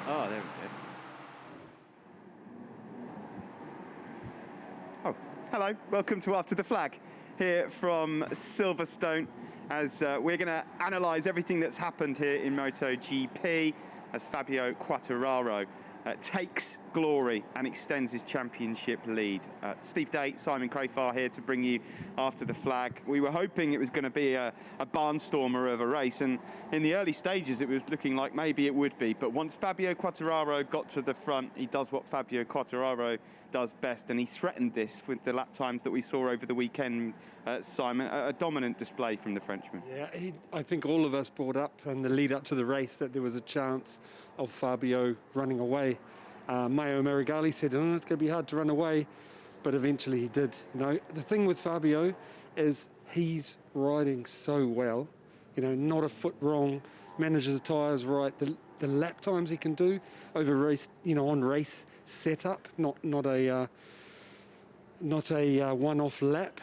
Oh, there we go. Oh, hello. Welcome to After the Flag here from Silverstone, as we're going to analyse everything that's happened here in MotoGP as Fabio Quartararo takes glory and extends his championship lead. Steve Day, Simon Crafar here to bring you After the Flag. We were hoping it was going to be a barnstormer of a race, and in the early stages it was looking like maybe it would be, but once Fabio Quartararo got to the front, he does what Fabio Quartararo does best, and he threatened this with the lap times that we saw over the weekend, Simon. A dominant display from the Frenchman. Yeah, I think all of us brought up in the lead up to the race that there was a chance of Fabio running away. Mayo Marigali said, oh, it's going to be hard to run away, but eventually he did. You know, the thing with Fabio is he's riding so well, you know, not a foot wrong, manages the tyres right, the lap times he can do over race, you know, on race setup, not a one-off lap.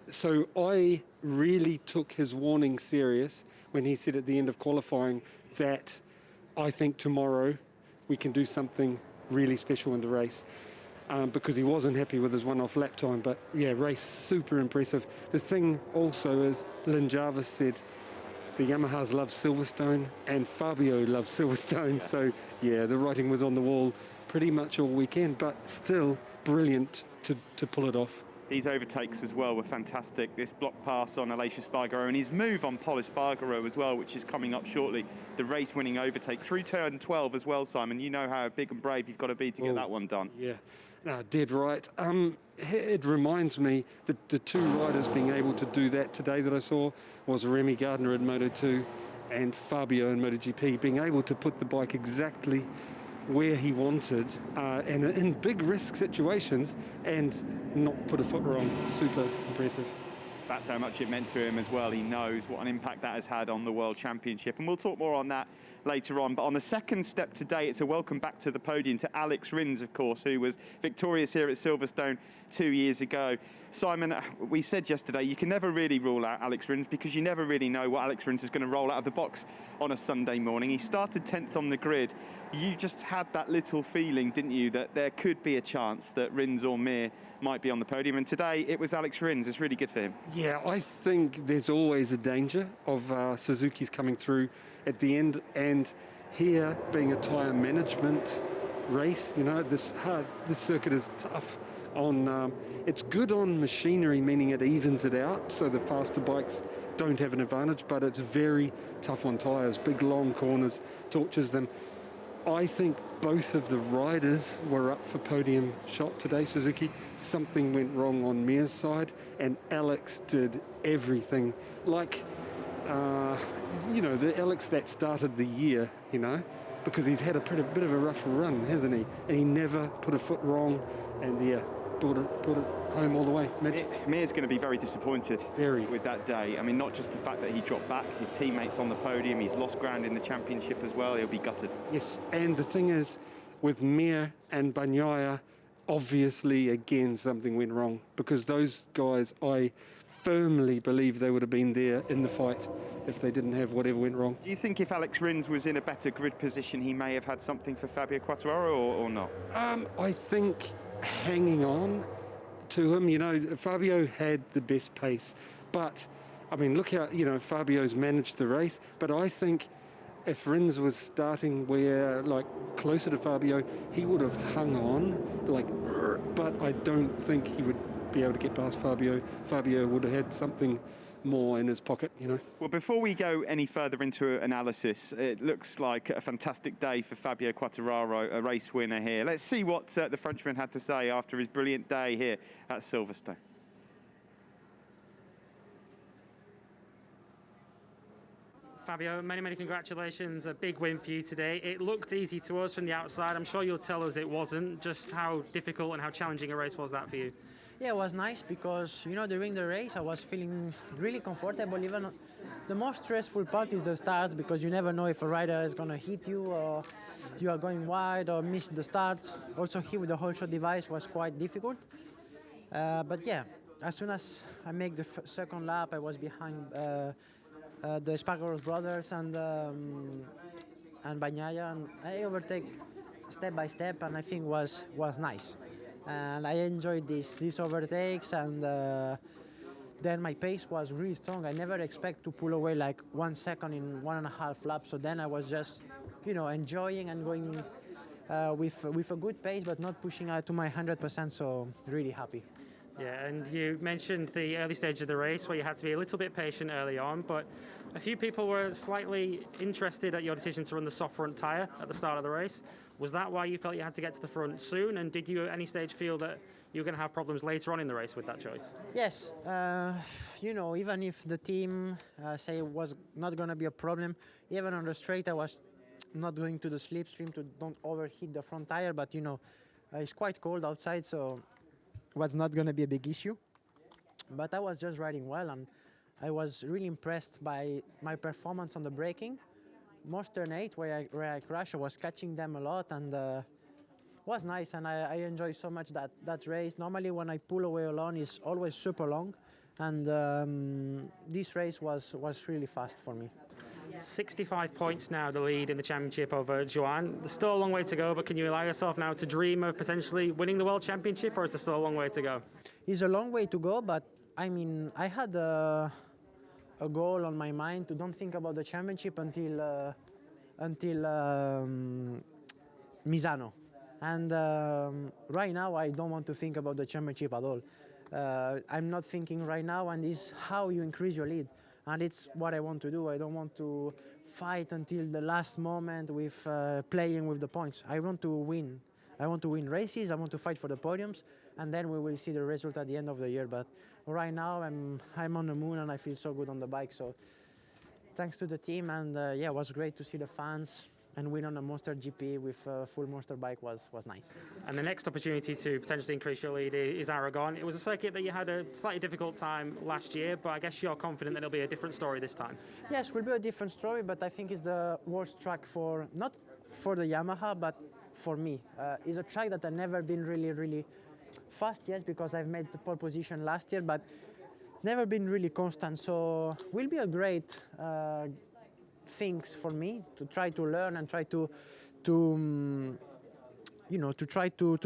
So I really took his warning serious when he said at the end of qualifying that I think tomorrow we can do something really special in the race, because he wasn't happy with his one-off lap time. But yeah, race super impressive. The thing also is, Lynn Jarvis said the Yamahas love Silverstone and Fabio loves Silverstone. Yes. So yeah, the writing was on the wall pretty much all weekend, but still brilliant to pull it off. These overtakes as well were fantastic. This block pass on Aleix and his move on Pol Espargaro as well, which is coming up shortly. The race-winning overtake through turn 12 as well, Simon. You know how big and brave you've got to be to get that one done. Yeah, no, dead right. It reminds me that the two riders being able to do that today that I saw was Remy Gardner in Moto2 and Fabio in MotoGP, being able to put the bike exactly where he wanted, and in big risk situations, and not put a foot wrong. Super impressive. That's how much it meant to him as well. He knows what an impact that has had on the World Championship, and we'll talk more on that later on. But on the second step today, it's a welcome back to the podium to Aleix Rins, of course, who was victorious here at Silverstone 2 years ago. Simon, we said yesterday you can never really rule out Aleix Rins because you never really know what Aleix Rins is going to roll out of the box on a Sunday morning. He started 10th on the grid. You just had that little feeling, didn't you, that there could be a chance that Rins or Mir might be on the podium, and today it was Aleix Rins. It's really good for him. Yeah, I think there's always a danger of Suzuki's coming through at the end, and here being a tyre management race, you know, this circuit is tough on, it's good on machinery, meaning it evens it out, so the faster bikes don't have an advantage, but it's very tough on tyres, big long corners, torches them. I think both of the riders were up for podium shot today, Suzuki. Something went wrong on Mir's side, and Aleix did everything. Like, you know, the Aleix that started the year, you know, because he's had a bit of a rough run, hasn't he? And he never put a foot wrong, and yeah, brought it home all the way. Mir's going to be very disappointed with that day. I mean, not just the fact that he dropped back, his teammates on the podium, he's lost ground in the championship as well, he'll be gutted. Yes, and the thing is, with Mir and Bagnaia, obviously, again, something went wrong, because those guys, I firmly believe they would have been there in the fight if they didn't have whatever went wrong. Do you think if Aleix Rins was in a better grid position, he may have had something for Fabio Quartararo or not? I think hanging on to him, you know, Fabio had the best pace, but I mean, look how, you know, Fabio's managed the race, but I think if Rins was starting where, like, closer to Fabio, he would have hung on, like, but I don't think he would be able to get past Fabio. Fabio would have had something more in his pocket, you know. Well, before we go any further into analysis, it looks like a fantastic day for Fabio Quartararo, a race winner here. Let's see what the Frenchman had to say after his brilliant day here at Silverstone. Fabio, many congratulations. A big win for you today. It looked easy to us from the outside. I'm sure you'll tell us it wasn't. Just how difficult and how challenging a race was that for you? Yeah, it was nice because, you know, during the race I was feeling really comfortable. Even the most stressful part is the starts, because you never know if a rider is going to hit you or you are going wide or miss the starts. Also here with the whole shot device was quite difficult. But yeah, as soon as I make the second lap, I was behind the Espargaro's brothers, and and Bagnaia, and I overtake step by step, and I think was nice. And I enjoyed these overtakes, and then my pace was really strong. I never expect to pull away like 1 second in 1.5 laps. So then I was just, enjoying and going with a good pace, but not pushing out to my 100%. So really happy. Yeah, and you mentioned the early stage of the race where you had to be a little bit patient early on, but a few people were slightly interested at your decision to run the soft front tyre at the start of the race. Was that why you felt you had to get to the front soon? And did you at any stage feel that you were going to have problems later on in the race with that choice? Yes, even if the team say it was not going to be a problem, even on the straight I was not going to the slipstream to don't overheat the front tire, but it's quite cold outside, so was not going to be a big issue. But I was just riding well, and I was really impressed by my performance on the braking. Most turn 8 where I crashed, I was catching them a lot, and was nice, and I enjoy so much that race. Normally when I pull away alone it's always super long, and this race was really fast for me. 65 points now, the lead in the championship over Joan. There's still a long way to go, but can you allow yourself now to dream of potentially winning the World Championship, or is there still a long way to go? It's a long way to go, but I had a goal on my mind to don't think about the championship until Misano. And right now I don't want to think about the championship at all. I'm not thinking right now, and it's how you increase your lead. And it's what I want to do. I don't want to fight until the last moment with playing with the points. I want to win. I want to win races. I want to fight for the podiums, and then we will see the result at the end of the year. But right now I'm on the moon, and I feel so good on the bike. So thanks to the team, and it was great to see the fans. And win on a Monster GP with a full Monster bike was nice. And the next opportunity to potentially increase your lead is Aragon. It was a circuit that you had a slightly difficult time last year, but I guess you're confident that it'll be a different story this time. Yes, it will be a different story, but I think it's the worst track not for the Yamaha, but for me. It's a track that I've never been really fast, yes, because I've made the pole position last year, but never been really constant. So will be a great things for me to try to learn and try to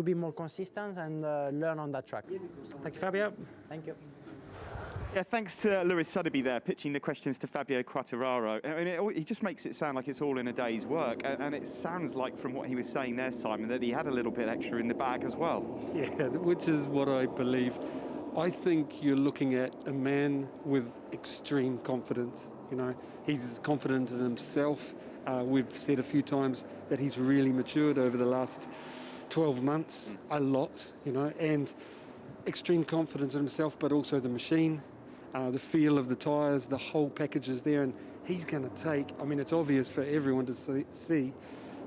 be more consistent and learn on that track. Thank you, Fabio. Thank you. Yeah, thanks to Louis Suddaby there, pitching the questions to Fabio Quartararo. I mean, he just makes it sound like it's all in a day's work, and it sounds like from what he was saying there, Simon, that he had a little bit extra in the bag as well. Yeah, which is what I believe. I think you're looking at a man with extreme confidence. He's confident in himself. We've said a few times that he's really matured over the last 12 months, a lot, and extreme confidence in himself, but also the machine, the feel of the tyres, the whole package is there, and he's going to take, it's obvious for everyone to see,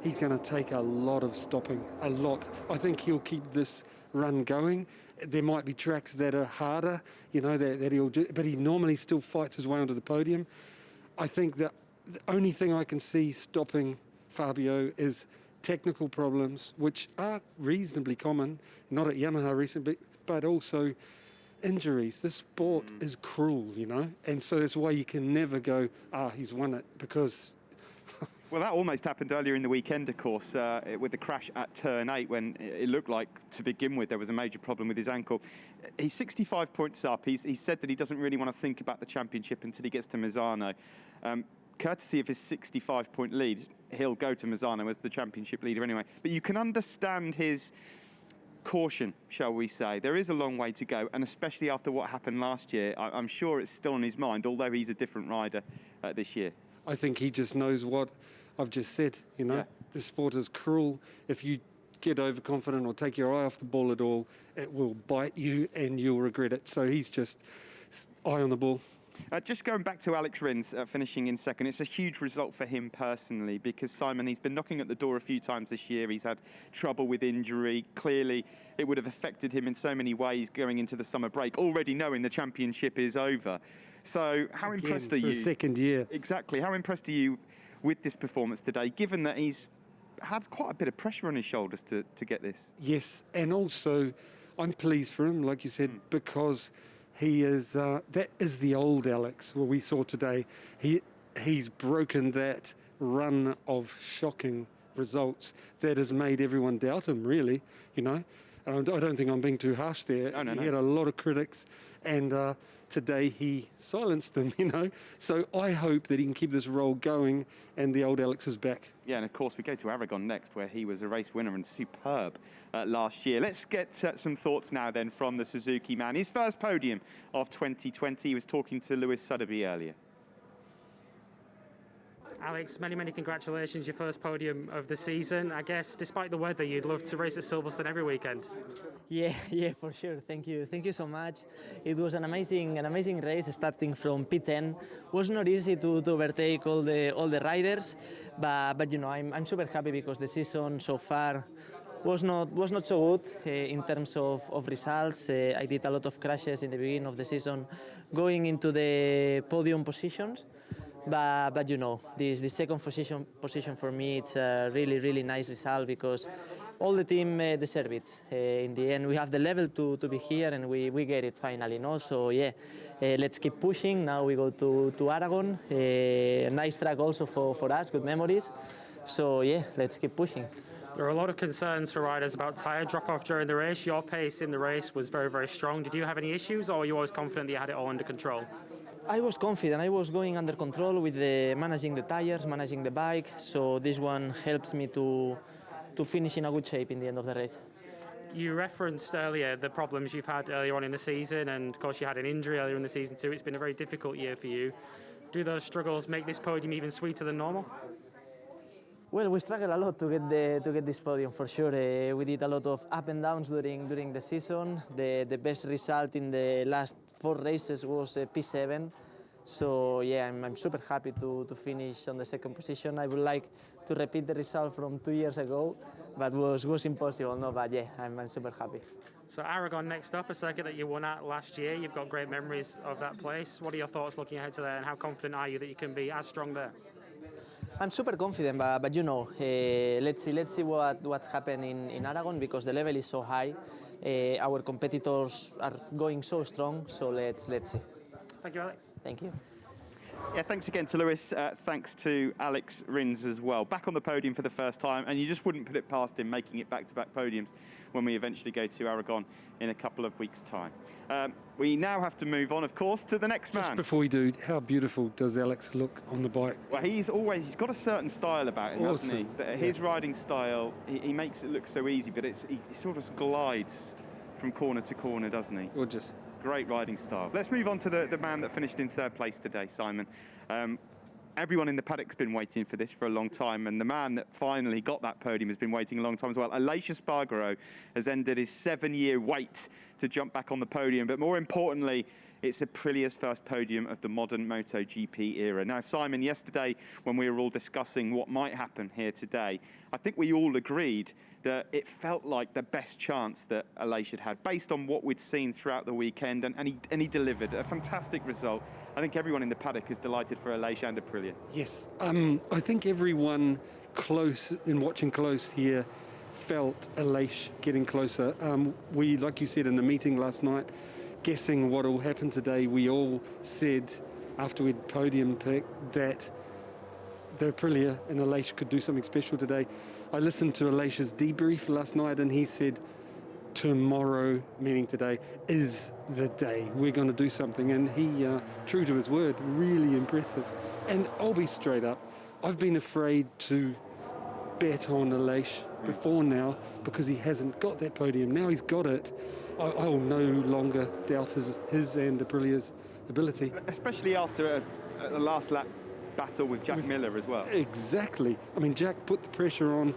he's going to take a lot of stopping, a lot. I think he'll keep this run going. There might be tracks that are harder, that he'll do, but he normally still fights his way onto the podium. I think that the only thing I can see stopping Fabio is technical problems, which are reasonably common, not at Yamaha recently, but also injuries. This sport is cruel, and so that's why you can never go, he's won it, because... Well, that almost happened earlier in the weekend, of course, with the crash at turn 8, when it looked like, to begin with, there was a major problem with his ankle. He's 65 points up. He said that he doesn't really want to think about the championship until he gets to Misano. Courtesy of his 65-point lead, he'll go to Misano as the championship leader anyway. But you can understand his caution, shall we say. There is a long way to go, and especially after what happened last year, I'm sure it's still on his mind, although he's a different rider this year. I think he just knows what I've just said, Yeah. The sport is cruel. If you get overconfident or take your eye off the ball at all, it will bite you and you'll regret it. So he's just eye on the ball. Just going back to Aleix Rins finishing in second, it's a huge result for him personally because, Simon, he's been knocking at the door a few times this year. He's had trouble with injury. Clearly, it would have affected him in so many ways going into the summer break, already knowing the championship is over. So how impressed are you? For a second year. Exactly. How impressed are you with this performance today, given that he's had quite a bit of pressure on his shoulders to get this? Yes, and also I'm pleased for him, like you said, because he is, that is the old Alex, what we saw today. He's broken that run of shocking results that has made everyone doubt him, really, you know. And I don't think I'm being too harsh there. No. He had a lot of critics, and today he silenced them, you know. So I hope that he can keep this role going and the old Aleix is back. Yeah, and of course we go to Aragon next, where he was a race winner and superb last year. Let's get some thoughts now then from the Suzuki man. His first podium of 2020. He was talking to Louis Suddaby earlier. Aleix, many congratulations, your first podium of the season. I guess, despite the weather, you'd love to race at Silverstone every weekend. Yeah, for sure. Thank you so much. It was an amazing race, starting from P10. Was not easy to overtake all the riders, but you know, I'm super happy because the season so far was not so good in terms of results. I did a lot of crashes in the beginning of the season, going into the podium positions. But you know, this second position for me, it's a really nice result because all the team deserve it. In the end, we have the level to be here, and we get it finally. No, so yeah, let's keep pushing. Now we go to Aragon, a nice track also for us, good memories. So yeah, let's keep pushing. There are a lot of concerns for riders about tyre drop-off during the race. Your pace in the race was very strong. Did you have any issues, or were you always confident that you had it all under control? I was confident. I was going under control with managing the tires, managing the bike. So this one helps me to finish in a good shape in the end of the race. You referenced earlier the problems you've had earlier on in the season, and of course you had an injury earlier in the season too. It's been a very difficult year for you. Do those struggles make this podium even sweeter than normal? Well, we struggled a lot to get this podium for sure. We did a lot of up and downs during the season. The best result in the last 4 races was P7. So yeah, I'm super happy to finish on the second position. I would like to repeat the result from 2 years ago, but was impossible. No, but yeah, I'm super happy. So Aragon next up, a circuit that you won at last year. You've got great memories of that place. What are your thoughts looking ahead to there, and how confident are you that you can be as strong there? I'm super confident, but you know, let's see what's happened in Aragon, because the level is so high. Our competitors are going so strong, so let's see. Thank you, Aleix. Thank you. Yeah, thanks again to Louis. Thanks to Aleix Rins as well. Back on the podium for the first time, and you just wouldn't put it past him making it back-to-back podiums when we eventually go to Aragon in a couple of weeks' time. We now have to move on, of course, to the next man. Just before we do, how beautiful does Aleix look on the bike? Well, he's got a certain style about him, Awesome. hasn't he? His riding style, he makes it look so easy, but he sort of glides from corner to corner, doesn't he? Gorgeous. Great riding style. Let's move on to the man that finished in third place today, Simon. Everyone in the paddock's been waiting for this for a long time, and the man that finally got that podium has been waiting a long time as well. Aleix has ended his 7-year wait to jump back on the podium, but more importantly, it's Aprilia's first podium of the modern MotoGP era. Now, Simon, yesterday when we were all discussing what might happen here today, I think we all agreed that it felt like the best chance that Aleix had based on what we'd seen throughout the weekend, and he delivered a fantastic result. I think everyone in the paddock is delighted for Aleix and Aprilia. Yes, I think everyone watching close here felt Aleix getting closer. We, like you said in the meeting last night, guessing what will happen today, we all said after we'd podium picked that the Aprilia and Aleix could do something special today. I listened to Aleix's debrief last night, and he said tomorrow, meaning today, is the day. We're going to do something, and he, true to his word, really impressive. And I'll be straight up, I've been afraid to bet on Aleix before now because he hasn't got that podium. Now he's got it. I'll no longer doubt his and Aprilia's ability. Especially after a last lap battle with Jack Miller as well. Exactly. I mean, Jack put the pressure on,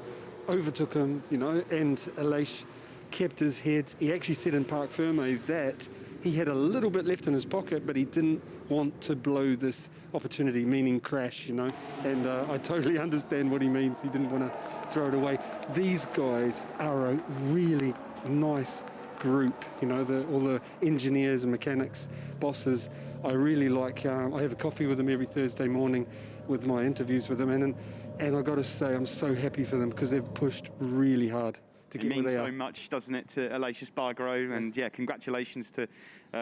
overtook him, you know, and Aleix kept his head. He actually said in Parc Ferme that he had a little bit left in his pocket, but he didn't want to blow this opportunity, meaning crash, you know. And I totally understand what he means. He didn't want to throw it away. These guys are a really nice group, you know, all the engineers and mechanics, bosses. I really like, I have a coffee with them every Thursday morning with my interviews with them, and I got to say I'm so happy for them because they've pushed really hard. to It get where means they so are. much, doesn't it, to Aleix Espargaro? And yeah, congratulations to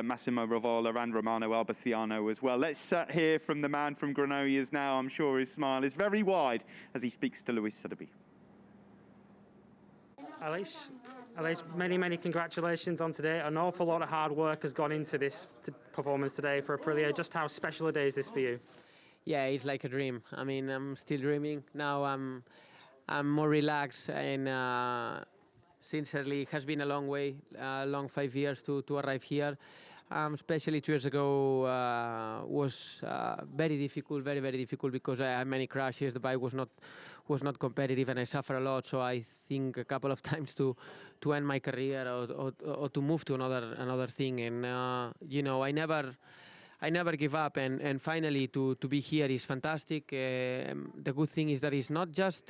Massimo Rivola and Romano Alberciano as well. Let's hear from the man from Granollers now. I'm sure his smile is very wide as he speaks to Louis Suddaby. Aleix, many congratulations on today. An awful lot of hard work has gone into this performance today for Aprilia. Just how special a day is this for you? Yeah, it's like a dream. I mean, I'm still dreaming. Now I'm more relaxed, and sincerely, it has been a long way, long 5 years to arrive here. Especially 2 years ago was very difficult, very difficult, because I had many crashes. The bike was not competitive, and I suffered a lot. So I think a couple of times to end my career or to move to another thing. And you know, I never give up, and finally to be here is fantastic. The good thing is that it's not just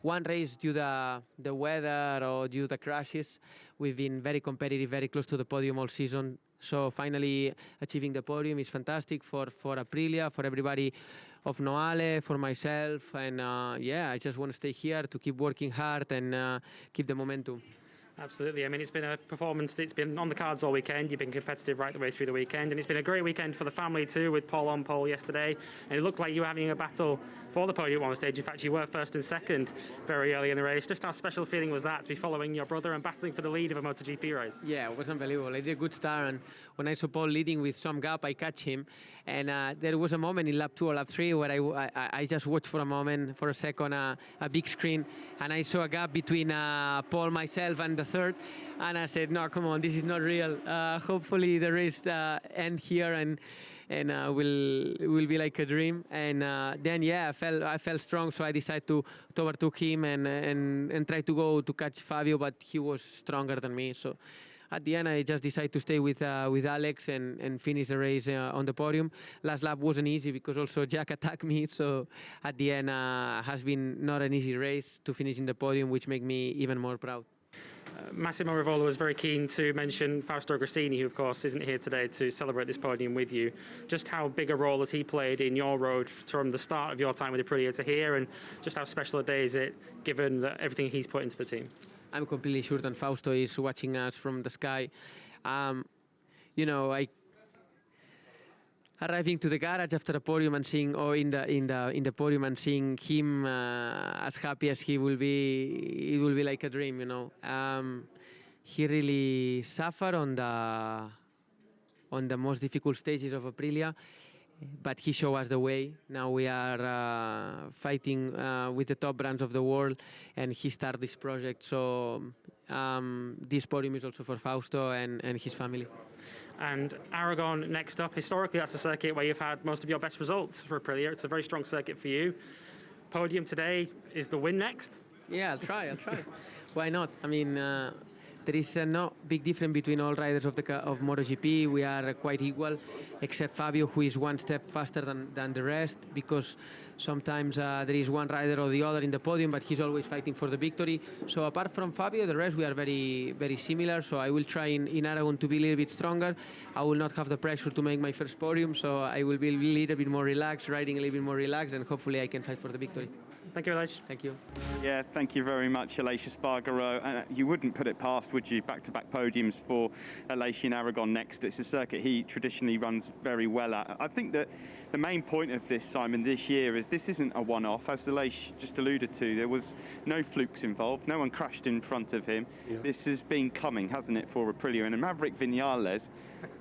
one race due to the weather or due to the crashes. We've been very competitive, very close to the podium all season. So finally achieving the podium is fantastic for Aprilia, for everybody of Noale, for myself, and yeah, I just want to stay here to keep working hard and keep the momentum. Absolutely. I mean, it's been a performance that's been on the cards all weekend. You've been competitive right the way through the weekend, and it's been a great weekend for the family too, with Paul on pole yesterday. And it looked like you were having a battle for the podium at one stage. In fact, you were first and second very early in the race. Just how special a feeling was that to be following your brother and battling for the lead of a MotoGP race? Yeah, it was unbelievable. I did a good start, and when I saw Paul leading with some gap, I catch him. And there was a moment in lap 2 or lap 3 where I just watched for a moment, for a second, a big screen, and I saw a gap between Paul, myself, and the third. And I said, no, come on, this is not real. Hopefully the race end here and will be like a dream. And then, yeah, I felt strong, so I decided to overtook him and try to go to catch Fabio, but he was stronger than me. So at the end, I just decided to stay with Aleix and finish the race on the podium. Last lap wasn't easy because also Jack attacked me. So at the end, has been not an easy race to finish in the podium, which made me even more proud. Massimo Rivola was very keen to mention Fausto Grassini, who of course isn't here today to celebrate this podium with you. Just how big a role has he played in your road from the start of your time with Aprilia to here, and just how special a day is it given that everything he's put into the team? I'm completely sure that Fausto is watching us from the sky. You know, arriving to the garage after the podium and seeing, or in the podium and seeing him as happy as he will be, it will be like a dream, you know. He really suffered on the most difficult stages of Aprilia, but he showed us the way. Now we are fighting with the top brands of the world, and he started this project. So this podium is also for Fausto and his family. And Aragon next up. Historically, that's a circuit where you've had most of your best results for Aprilia. It's a very strong circuit for you. Podium today, is the win next? Yeah, I'll try. Why not? I mean, there is no big difference between all riders of MotoGP. We are quite equal, except Fabio, who is one step faster than the rest, because sometimes there is one rider or the other in the podium, but he's always fighting for the victory. So apart from Fabio, the rest we are very similar. So I will try in Aragon to be a little bit stronger. I will not have the pressure to make my first podium, so I will be a little bit more relaxed, riding a little bit more relaxed, and hopefully I can fight for the victory. Thank you, Aleix. Thank you. Yeah, thank you very much, Aleix Espargaro. You wouldn't put it past, would you? Back-to-back podiums for Aleix in Aragon next. It's a circuit he traditionally runs very well at. I think that the main point of this, Simon, this year is this isn't a one-off. As Aleix just alluded to, there was no flukes involved. No one crashed in front of him. Yeah. This has been coming, hasn't it, for Aprilia? And Maverick Vinales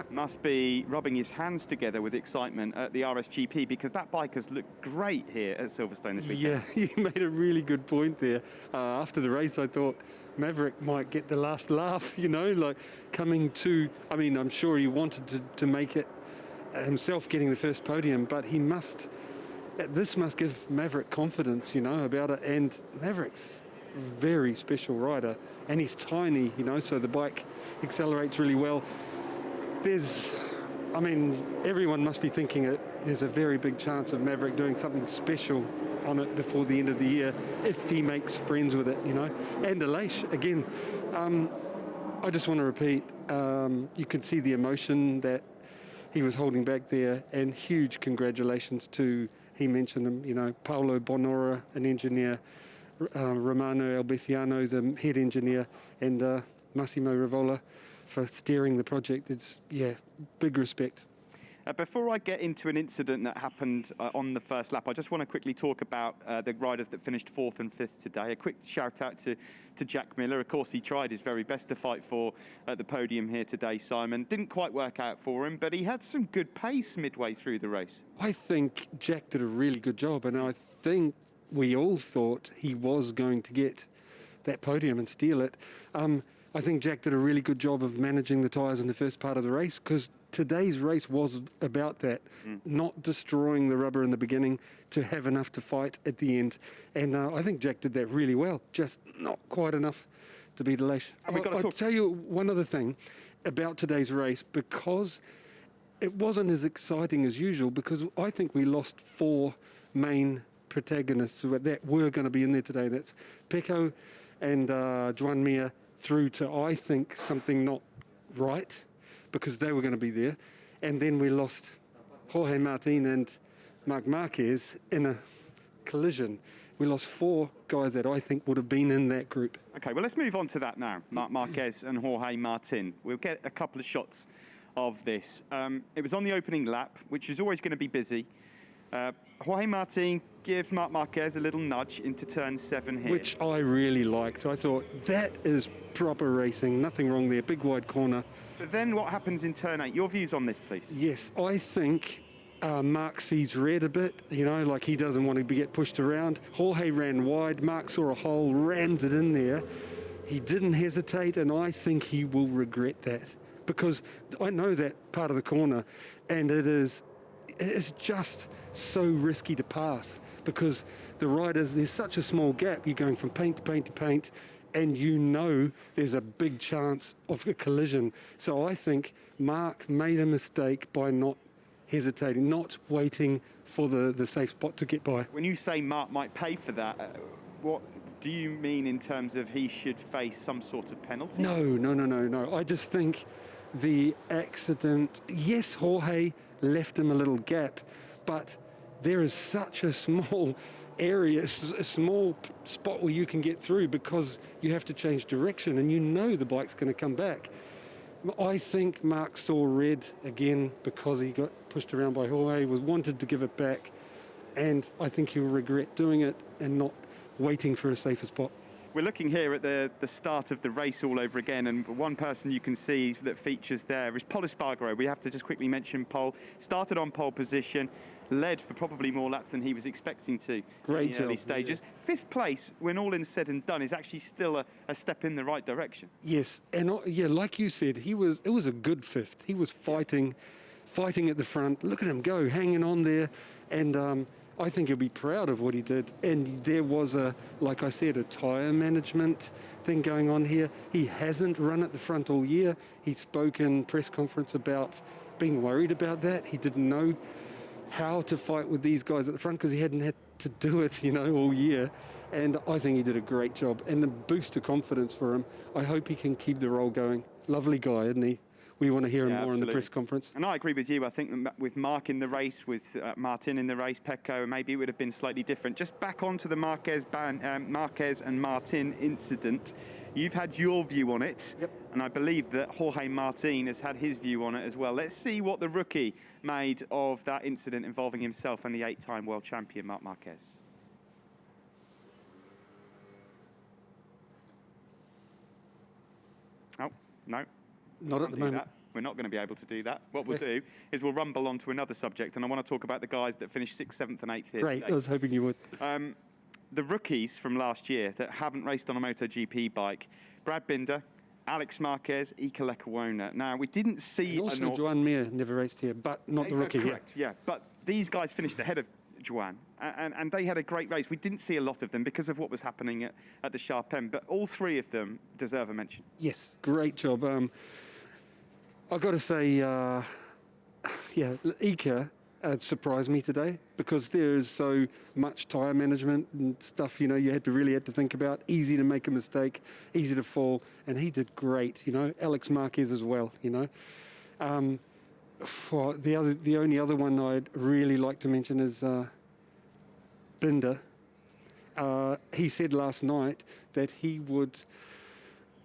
must be rubbing his hands together with excitement at the RSGP, because that bike has looked great here at Silverstone this weekend. Yeah, you made a really good point there. After the race, I thought Maverick might get the last laugh, you know, like coming to, I mean, I'm sure he wanted to make it himself, getting the first podium, but this must give Maverick confidence, you know, about it. And Maverick's a very special rider, and he's tiny, you know, so the bike accelerates really well. Everyone must be thinking there's a very big chance of Maverick doing something special on it before the end of the year, if he makes friends with it, you know. And Aleix, again, I just want to repeat, you could see the emotion that he was holding back there, and huge congratulations to, he mentioned them, you know, Paolo Bonora, an engineer, Romano Albethiano, the head engineer, and Massimo Rivola for steering the project. It's, yeah, big respect. Before I get into an incident that happened on the first lap, I just want to quickly talk about the riders that finished 4th and 5th today. A quick shout out to Jack Miller. Of course, he tried his very best to fight for the podium here today, Simon. Didn't quite work out for him, but he had some good pace midway through the race. I think Jack did a really good job, and I think we all thought he was going to get that podium and steal it. I think Jack did a really good job of managing the tyres in the first part of the race, because today's race was about that, not destroying the rubber in the beginning to have enough to fight at the end. And I think Jack did that really well, just not quite enough to beat Aleix. I'll tell you one other thing about today's race, because it wasn't as exciting as usual, because I think we lost 4 main protagonists that were going to be in there today. That's Pecco and Joan Mir through to, I think, something not right, because they were going to be there. And then we lost Jorge Martin and Marc Marquez in a collision. We lost 4 guys that I think would have been in that group. Okay, well, let's move on to that now. Marquez and Jorge Martin. We'll get a couple of shots of this. It was on the opening lap, which is always going to be busy. Jorge Martin gives Marc Marquez a little nudge into turn 7 here. Which I really liked. I thought, that is proper racing, nothing wrong there, big wide corner. But then what happens in turn 8? Your views on this, please. Yes, I think Marc sees red a bit, you know, like he doesn't want to get pushed around. Jorge ran wide, Marc saw a hole, rammed it in there. He didn't hesitate, and I think he will regret that, because I know that part of the corner, and it's just so risky to pass, because the riders, there's such a small gap. You're going from paint to paint to paint, and you know there's a big chance of a collision. So I think Marc made a mistake by not hesitating, not waiting for the safe spot to get by. When you say Marc might pay for that, what do you mean in terms of he should face some sort of penalty? No. I just think the accident, yes, Jorge left him a little gap, but there is such a small area, a small spot where you can get through, because you have to change direction and you know the bike's going to come back. I think Marc saw red again because he got pushed around by Jorge, wanted to give it back, and I think he'll regret doing it and not waiting for a safer spot. We're looking here at the start of the race all over again, and one person you can see that features there is Pol Espargaro. We have to just quickly mention Pol. Started on pole position, led for probably more laps than he was expecting to in the early stages. Yeah. 5th place, when all is said and done, is actually still a step in the right direction. Yes, and yeah, like you said, it was a good 5th. He was fighting at the front. Look at him go, hanging on there, and I think he'll be proud of what he did. And there was like I said, a tyre management thing going on here. He hasn't run at the front all year. He spoke in press conference about being worried about that. He didn't know how to fight with these guys at the front because he hadn't had to do it, all year. And I think he did a great job. And the boost of confidence for him, I hope he can keep the role going. Lovely guy, isn't he? We want to hear him more in the press conference. And I agree with you. I think that with Marc in the race, with Martin in the race, Pecco, maybe it would have been slightly different. Just back onto the Marquez and Martin incident. You've had your view on it. Yep. And I believe that Jorge Martin has had his view on it as well. Let's see what the rookie made of that incident involving himself and the 8-time world champion, Marc Marquez. Oh, no. Not at the moment. We're not going to be able to do that. What we'll do is we'll rumble on to another subject, and I want to talk about the guys that finished 6th, 7th and 8th here Great, today. I was hoping you would. The rookies from last year that haven't raced on a MotoGP bike, Brad Binder, Alex Marquez, Iker Lecuona. Now, we didn't see... And also, Joan Mir never raced here, but not the rookie. Correct, yeah. But these guys finished ahead of Joan, and they had a great race. We didn't see a lot of them because of what was happening at the sharp end, but all 3 of them deserve a mention. Yes, great job. I've got to say, Iker surprised me today because there is so much tyre management and stuff, you really had to think about. Easy to make a mistake, easy to fall, and he did great, Alex Marquez as well, For the only other one I'd really like to mention is Binder. he said last night that he would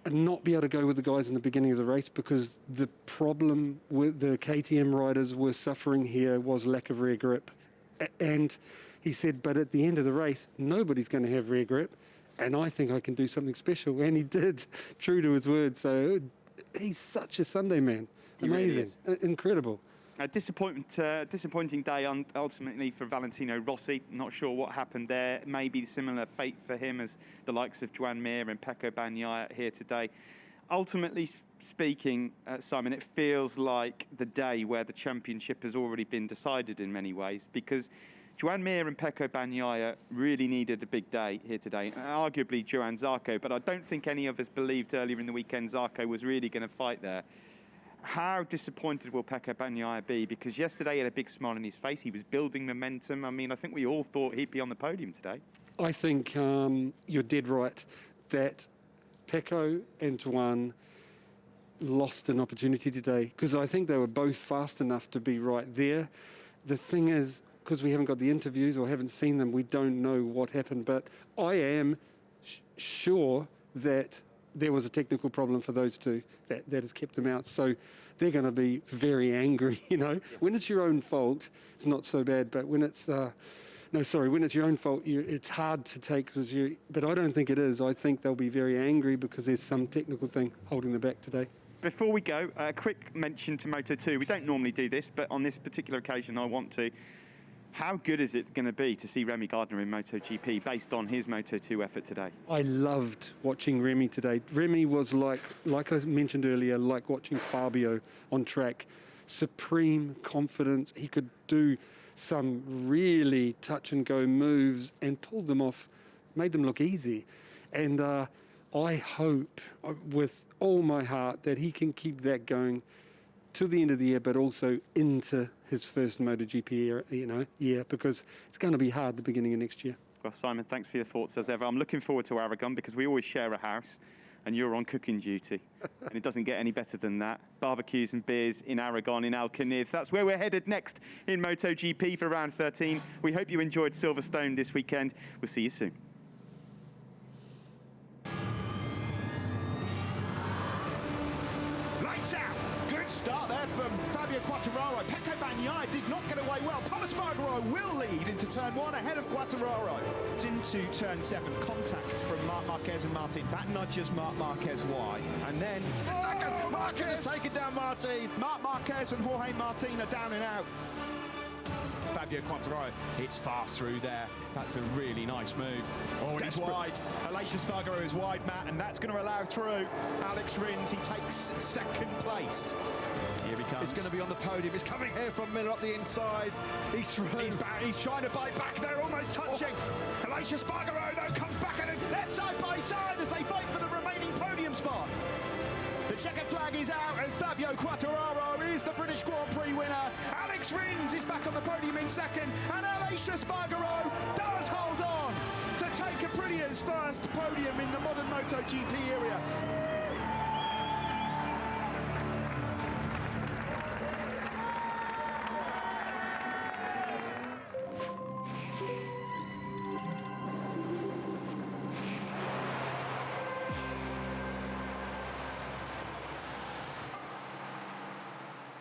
not be able to go with the guys in the beginning of the race because the problem with the KTM riders were suffering here was lack of rear grip. And he said, but at the end of the race, nobody's going to have rear grip, and I think I can do something special. And he did, true to his word. So he's such a Sunday man. Amazing. Really incredible. A disappointing day ultimately for Valentino Rossi. Not sure what happened there. Maybe similar fate for him as the likes of Joan Mir and Pecco Bagnaia here today. Ultimately speaking, Simon, it feels like the day where the championship has already been decided in many ways, because Joan Mir and Pecco Bagnaia really needed a big day here today, and arguably Johan Zarco, but I don't think any of us believed earlier in the weekend Zarco was really going to fight there. How disappointed will Pecco Bagnaia be? Because yesterday he had a big smile on his face. He was building momentum. I mean, I think we all thought he'd be on the podium today. I think you're dead right that Pecco and Joan lost an opportunity today, because I think they were both fast enough to be right there. The thing is, because we haven't got the interviews or haven't seen them, we don't know what happened. But I am sure that there was a technical problem for those two that has kept them out. So they're going to be very angry, you know. When it's your own fault, it's not so bad. But when it's, when it's your own fault, it's hard to take. But I don't think it is. I think they'll be very angry because there's some technical thing holding them back today. Before we go, a quick mention to Moto2. We don't normally do this, but on this particular occasion I want to. How good is it going to be to see Remy Gardner in MotoGP based on his Moto2 effort today? I loved watching Remy today. Remy was like I mentioned earlier, like watching Fabio on track. Supreme confidence. He could do some really touch-and-go moves and pulled them off, made them look easy. And I hope with all my heart that he can keep that going to the end of the year, but also into his first MotoGP year, because it's going to be hard the beginning of next year. Well, Simon, thanks for your thoughts as ever. I'm looking forward to Aragon because we always share a house and you're on cooking duty. And it doesn't get any better than that. Barbecues and beers in Aragon, in Alcanid. That's where we're headed next in MotoGP for round 13. We hope you enjoyed Silverstone this weekend. We'll see you soon. Lights out! Good start there from Fabio Quartararo. Pecco Bagnaia did not get away well. Thomas Spargaro will lead into turn 1 ahead of Quartararo. It's into turn 7. Contact from Marc Marquez and Martin. That nudges Marc Marquez wide. And then Marquez has taken down Martin. Marc Marquez and Jorge Martin are down and out. Fabio Quartararo, it's fast through there. That's a really nice move. Oh, and he's wide. Aleix Spargaro is wide, Matt, and that's going to allow through Aleix Rins. He takes second place. Here he comes. He's going to be on the podium. He's coming here from Miller up the inside. He's through. He's trying to bite back. They're almost touching. Aleix Spargaro, though, comes back and they're side by side as they fight for the remaining podium spot. The checkered flag is out and Fabio Quartararo is the British Grand Prix winner. Aleix Rins is back on the podium in second, and Aleix Spargaro does hold on to take Aprilia's first podium in the modern MotoGP area.